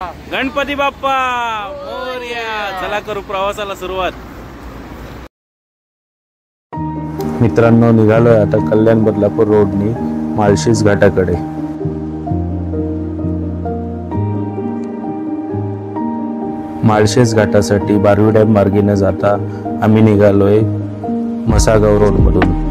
गणपती बाप्पा मोरया। चला करू प्रवासाला सुरुवात। मित्रांनो, निघालोय आता कल्याण बदलापूर रोडनी माळशेज घाटाकडे। माळशेज घाटासाठी बारवी डॅम मार्गे न जाता आम्ही निघालोय मसागाव रोड मधून।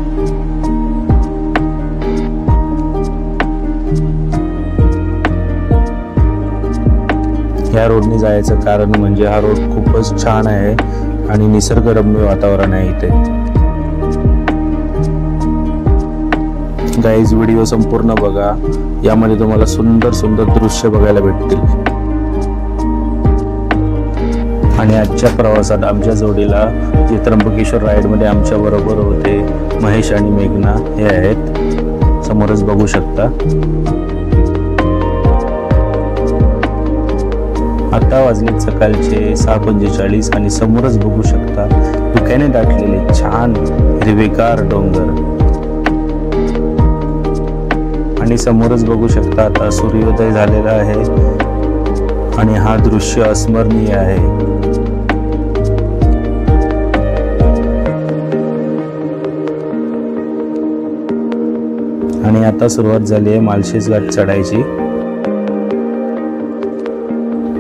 या रोडने जायचं कारण म्हणजे हा रोड खूपच छान आहे आणि निसर्गरम्य वातावरण आहे इथे। गाइस, व्हिडिओ संपूर्ण बघा, यामध्ये तुम्हाला सुंदर सुंदर दृश्य बघायला भेटतील। आणि आजच्या प्रवासात आमच्या जोडीला जे त्र्यंबकेश्वर राईड मध्ये आमच्या बरोबर होते महेश आणि मेघना हे आहेत, समोरच बघू शकता। आता वाजले सकाळचे 6:45 आणि समोरच बघू शकता धुक्याने दाटलेले छान हिरवेगार डोंगर आणि समोरच बघू शकता आता सूर्योदय झालेला आहे आणि हा दृश्य अस्मरणीय आहे। आणि आता सुरुवात झाली आहे माळशेज घाट चढायची।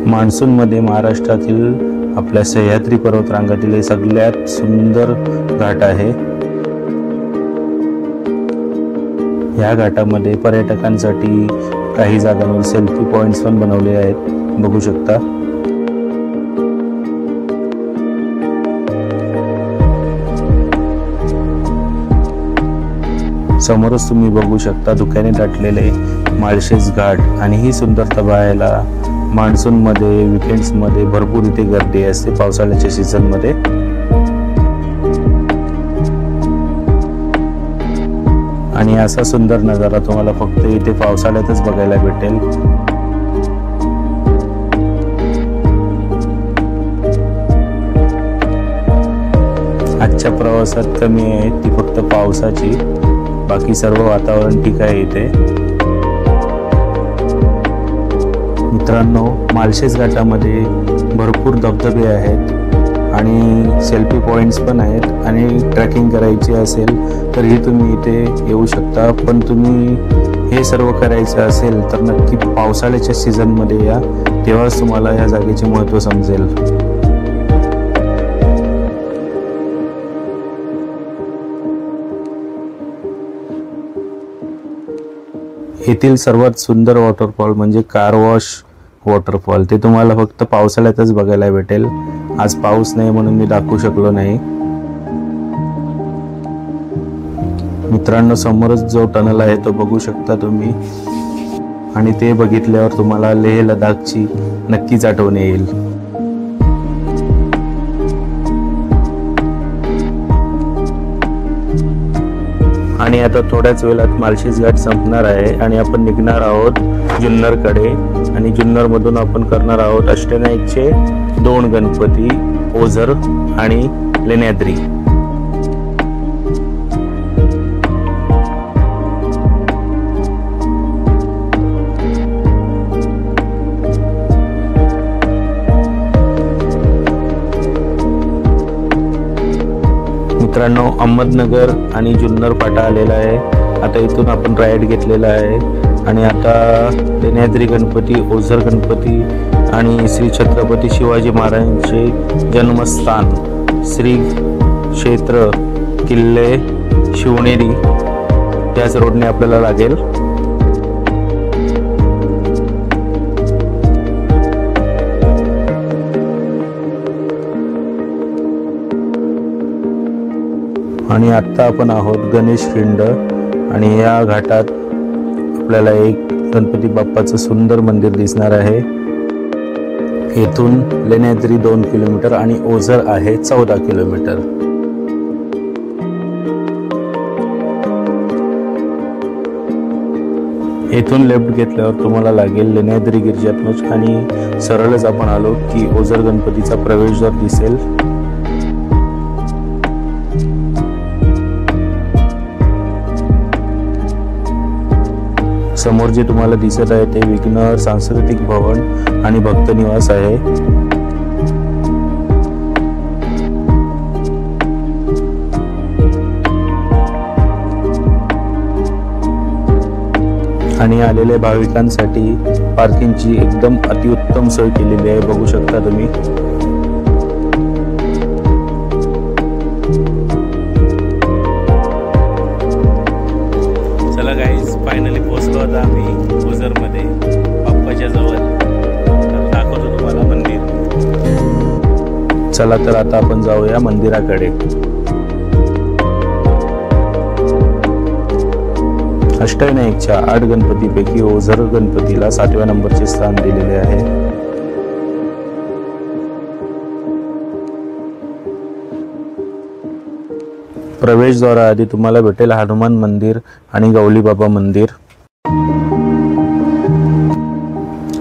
मान्सून मध्ये महाराष्ट्रातील आपल्या सह्याद्री पर्वतरांगातील सगळ्यात सुंदर घाट आहे। या घाटामध्ये पर्यटकांसाठी काही जागांवर सेल्फी पॉइंट्स पण बनवले आहेत, बघू शकता। समोरच तुम्ही बघू शकता धुक्याने दाटलेले माळशेज घाट आणि ही सुंदरता पाहायला मान्सून मध्ये वीकेंड्स मध्ये भरपूर इथे गर्दी असते पावसाळ्याच्या सीझन मध्ये। आणि असा सुंदर नजारा तुम्हाला फक्त इथे पावसाळ्यातच बघायला भेटेल। आजच्या प्रवासात कमी आहे ती फक्त पावसाची, बाकी सर्व वातावरण ठीक आहे इथे। मित्रांनो, माळशेज घाटामध्ये भरपूर धबधबे आहेत आणि सेल्फी पॉइंट्स पण आहेत आणि ट्रेकिंग करायची असेल तर ही तुम्ही इथे येऊ शकता। पण तुम्ही हे सर्व करायचं असेल तर नक्की पावसाळ्याच्या सीझन मध्ये या, तेव्हाच तुम्हाला या जागेचे महत्त्व समजेल। येथील सर्वात सुंदर वॉटरफॉल म्हणजे कारवॉश वॉटरफॉल, ते तुम्हाला फक्त पावसाळ्यातच बघायला भेटेल। आज पाऊस नाही म्हणून मी दाखवू शकलो नाही। मित्रांनो, समोरच जो टनल आहे तो बघू शकता तुम्ही आणि ते बघितल्यावर तुम्हाला लेह लडाखची नक्कीच आठवण येईल। आणि आता थोड्याच वेळात माळशेज घाट संपणार आहे आणि आपण निघणार आहोत जुन्नरकडे आणि जुन्नर मधून आपण करणार आहोत अष्टविनायकचे 2 गणपती, ओझर आणि लेण्याद्री। मित्रांनो, अहमदनगर आणि जुन्नर फाटा आलेला आहे। आता इथून आपण राईड घेतलेला आहे आणि आता लेण्याद्री गणपती, ओझर गणपती आणि श्री छत्रपती शिवाजी महाराजांचे जन्मस्थान श्री क्षेत्र किल्ले शिवनेरी याच रोडने आपल्याला लागेल। आणि आता आपण आहोत गणेश खिंड आणि या घाटात आपल्याला एक गणपती बाप्पाचं सुंदर मंदिर दिसणार आहे। येथून लेण्याद्री 2 किलोमीटर आणि ओझर आहे 14 किलोमीटर। येथून लेफ्ट घेतल्यावर तुम्हाला लागेल लेण्याद्री गिरिजात्मज आणि सरळच आपण आलो की ओझर गणपतीचा प्रवेशद्वार दिसेल। समोर जे तुम्हाला दिसत आहे ते विघ्नहर सांस्कृतिक भवन आणि भक्त निवास आहे. आणि आलेल्या भाविकांसाठी पार्किंगची एकदम अतिउत्तम सोय केलेली आहे, बघू शकता तुम्ही. चला गाईज, फायनली पोहोचलो आता आम्ही ओझरमध्ये बाप्पाच्या जवळ. तर दाखवतो तुम्हाला मंदिर. चला तर आता आपण जाऊया मंदिराकडे. अष्टविनायकच्या 8 गणपतीपैकी ओझर गणपतीला 7व्या नंबरचे स्थान दिलेले आहे. प्रवेशद्वाराआधी तुम्हाला भेटेल हनुमान मंदिर आणि गौली बाबा मंदिर.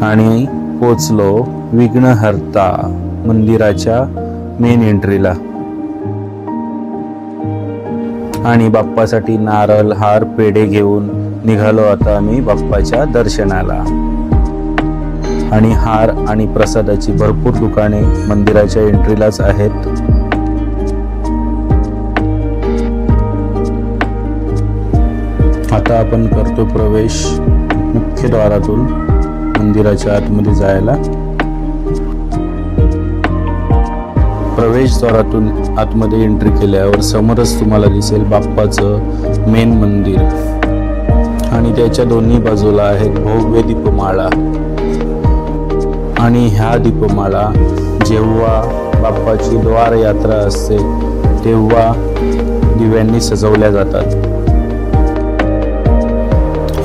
आणि पोचलो विघ्नहर्ता मंदिराच्या मेन एंट्रीला. आणि बाप्पासाठी नारळ, हार, पेढे घेऊन निघालो आता आम्ही बाप्पाच्या दर्शनाला. आणि हार आणि प्रसादाची भरपूर दुकाने मंदिराच्या एंट्रीलाच आहेत. आता आपण करतो प्रवेश मुख्य द्वारातून मंदिराच्या आतमध्ये जायला. प्रवेशद्वारातून आतमध्ये एंट्री केल्यावर समोरच तुम्हाला दिसेल बाप्पाचं मेन मंदिर आणि त्याच्या दोन्ही बाजूला आहेत भव्य दीपमाळा. आणि ह्या दीपमाळा जेव्हा बाप्पाची द्वार यात्रा असते तेव्हा दिव्यांनी सजवल्या जातात.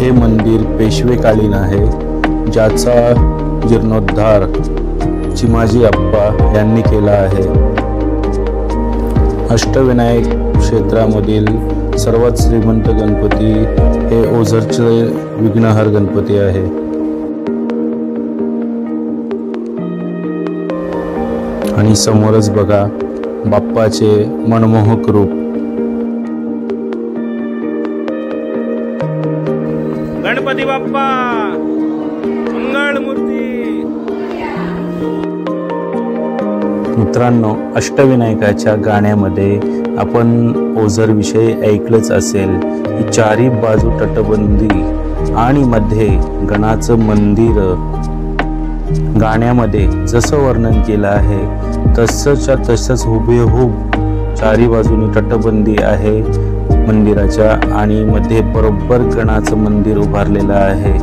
हे मंदिर पेशवेकालीन आहे, ज्याचा जीर्णोद्धार चिमाजी अप्पा यांनी केला आहे. अष्टविनायक क्षेत्रामधील सर्वात श्रीमंत गणपती हे ओझरचे विघ्नहर गणपती आहे. आणि समोरच बघा बाप्पाचे मनमोहक रूप. गणपती बाप्पा मंगळ मूर्ती. मित्रांनो, अष्टविनायकाच्या गाण्यामध्ये आपण ओझर विषयी ऐकलंच असेल की चारी बाजू तटबंदी आणि मध्ये गणाचं मंदिर. गाण्यामध्ये जसं वर्णन केलं आहे तसंच्या तसंच हुबेहूब चारी बाजूनी तटबंदी आहे मंदिराच्या आणि मध्ये बरोबर गणाचं मंदिर उभारलेलं आहे.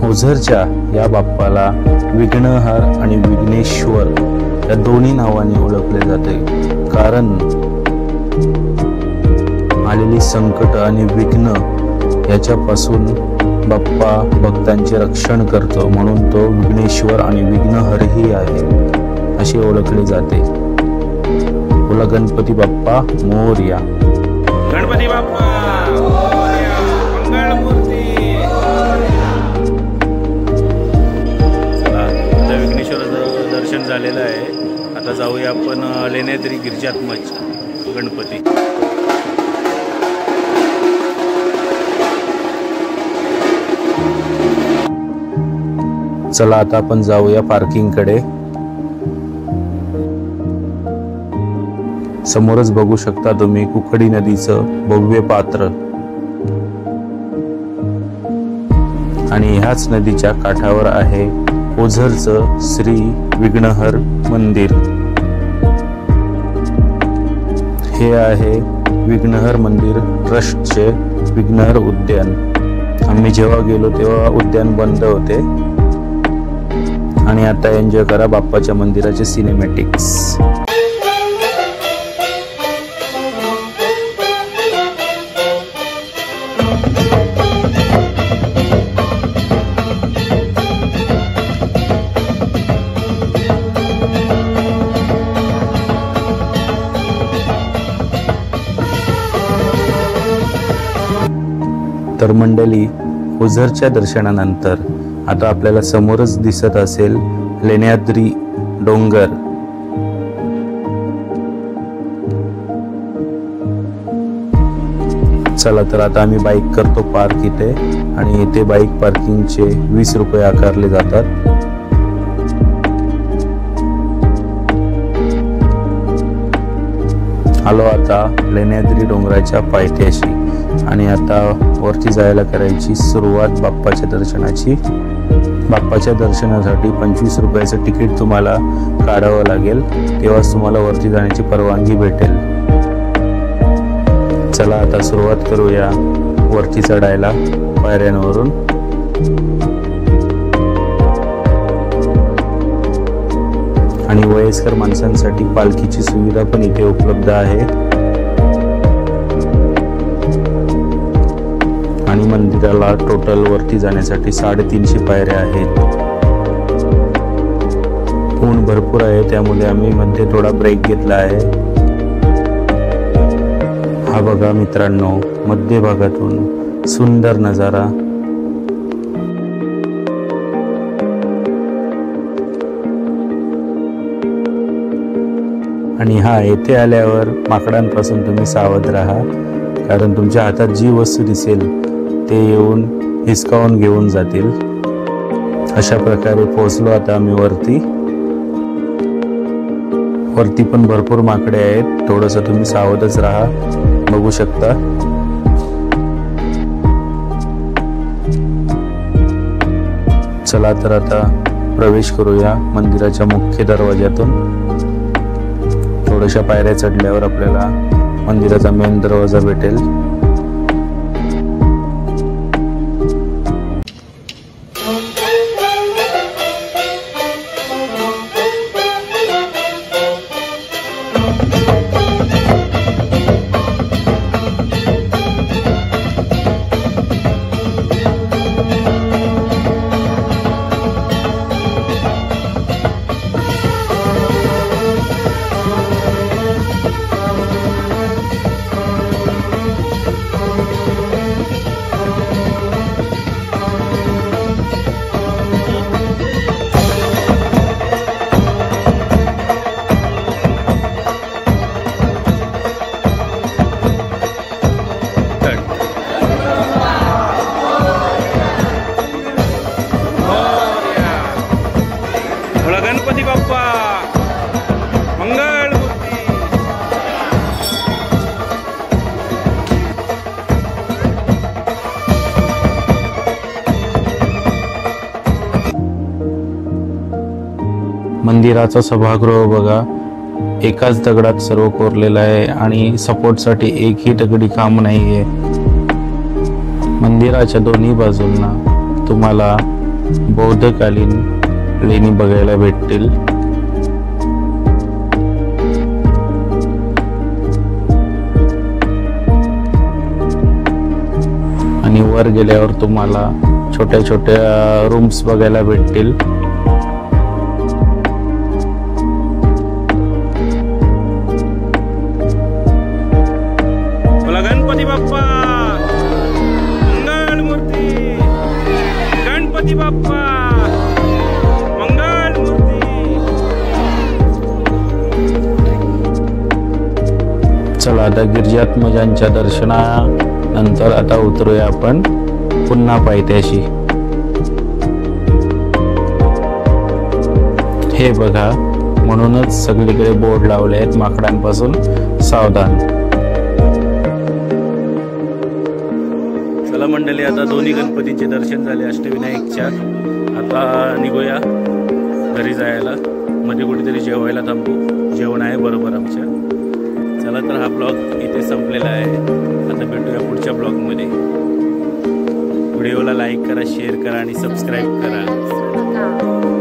ओझरच्या या बाप्पाला विघ्नहर आणि विघ्नेश्वर या दोन्ही नावाने ओळखले जाते, कारण आलेली संकट आणि विघ्न याच्यापासून बाप्पा भक्तांचे रक्षण करतो, म्हणून तो विघ्नेश्वर आणि विघ्नहरही आहे अशी ओळखले जाते. बोला गणपती बाप्पा मोरया. गणपती बाप्पा मोरया, मंगळ मूर्ती. चला, आता विघ्नेश्वराचं दर्शन झालेलं आहे. आता जाऊया आपण लेण्याद्री गिरिजात्मज गणपती. चला आता आपण जाऊया पार्किंगकडे. समोरच बघू शकता तुम्ही कुकडी नदीचं भव्य पात्र आणि ह्याच नदीच्या काठावर आहे ओझरचं श्री विघ्नहर मंदिर. हे आहे विघ्नहर मंदिर ट्रस्टचे विघ्नहर उद्यान. आम्ही जेव्हा गेलो तेव्हा उद्यान बंद होते. आणि आता एन्जॉय करा बाप्पाच्या मंदिराचे सिनेमॅटिक्स. तर मंडळी, ओझरच्या दर्शनानंतर आता आपल्याला समोरच दिसत असेल लेण्याद्री डोंगर. चला तर आता आम्ही बाईक करतो पार्क इथे आणि इथे बाईक पार्किंगचे 20 रुपये आकारले जातात. आलो आता लेण्याद्री डोंगराच्या पायथ्याशी आणि आता वरती जायला करायची सुरुवात बाप्पाच्या दर्शनाची. बाप्पाच्या दर्शनासाठी 25 रुपयाचं तिकीट तुम्हाला काढावं लागेल, तेव्हाच तुम्हाला वरती जाण्याची परवानगी भेटेल. चला आता सुरुवात करूया वरती चढायला पायऱ्यांवरून. आणि वयस्कर माणसांसाठी पालखीची सुविधा पण इथे उपलब्ध आहे. आणि मंदिराला टोटल वरती जाण्यासाठी 350 पायऱ्या आहेत. ऊन भरपूर आहे, त्यामुळे आम्ही मध्ये थोडा ब्रेक घेतला आहे. हा बघा मित्रांनो, मध्य भागातून सुंदर नजारा. आणि हा, येथे आल्यावर माकडांपासून तुम्ही सावध राहा, कारण तुमच्या हातात जी वस्तू दिसेल ते येऊन हिसकावून घेऊन जातील. अशा प्रकारे पोहोचलो आता आम्ही वरती. वरती पण भरपूर माकडे आहेत, थोडंसं तुम्ही सावधच राहा. बघू शकता. चला तर आता प्रवेश करूया मंदिराच्या मुख्य दरवाज्यातून. थोड्याशा पायऱ्या चढल्यावर आपल्याला मंदिराचा मेन दरवाजा भेटेल. गणपती बाप्पा मंगळ मूर्ती. मंदिराचा सभागृह बघा, एकाच दगडात सर्व कोरलेलं आहे आणि सपोर्टसाठी एकही दगडी काम नाहीये. मंदिराच्या दोन्ही बाजूंना तुम्हाला बौद्धकालीन लेणी बघायला भेटतील. आणि वर गेल्यावर तुम्हाला छोट्या छोट्या रूम्स बघायला भेटतील. गणपती बाप्पा मंगळ मूर्ती. गणपती बाप्पा मंगळ मूर्ती. चला आता गिरिजात्मजांच्या दर्शनानंतर आता उतरूया आपण पुन्हा पायथ्याशी. हे बघा, म्हणूनच सगळीकडे बोर्ड लावले आहेत, माकडांपासून सावधान. चला मंडळी, आता दोन्ही गणपतींचे दर्शन झाले अष्टविनायकच्या. आता निघूया घरी जायला. मध्ये कुठेतरी जेवायला थांबू, जेवण आहे बरोबर आमच्या. चला तर हा ब्लॉग इथे संपलेला आहे. आता भेटूया पुढच्या ब्लॉगमध्ये. व्हिडिओला लाईक करा, शेअर करा आणि सबस्क्राईब करा.